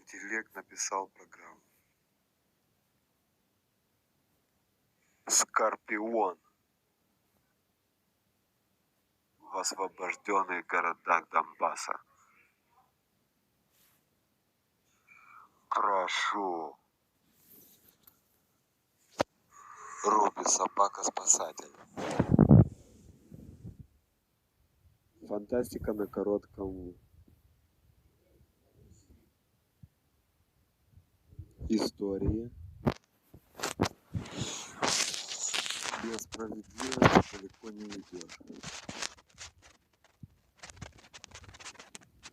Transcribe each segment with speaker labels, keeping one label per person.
Speaker 1: интеллект написал программу. Скорпион в освобожденных городах Донбасса. Прошу. Руби, собака-спасатель. Фантастика на коротком. Истории. Без справедливости далеко не уйдешь.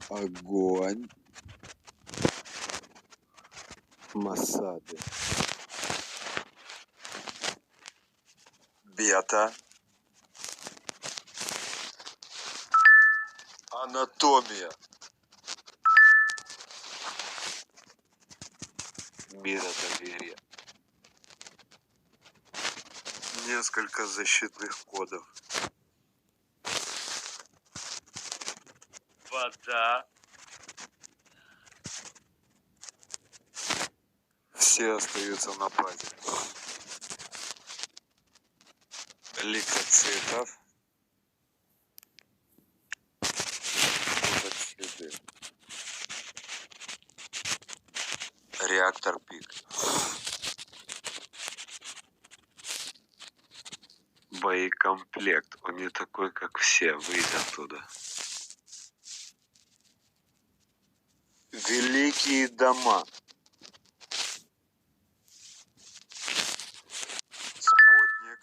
Speaker 1: Огонь. Масады. Бета. Анатомия. Миродоверие. Несколько защитных кодов. Вода. Все остаются на базе. Лейкоцитов. Вот следы. Реактор пик. Боекомплект. Он не такой, как все. Выйдет оттуда. Великие дома. Спутник.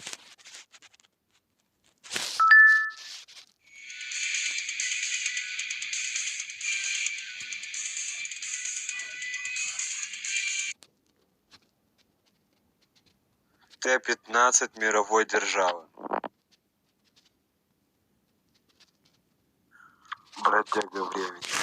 Speaker 1: Т-15 мировой державы. Бродяга времени.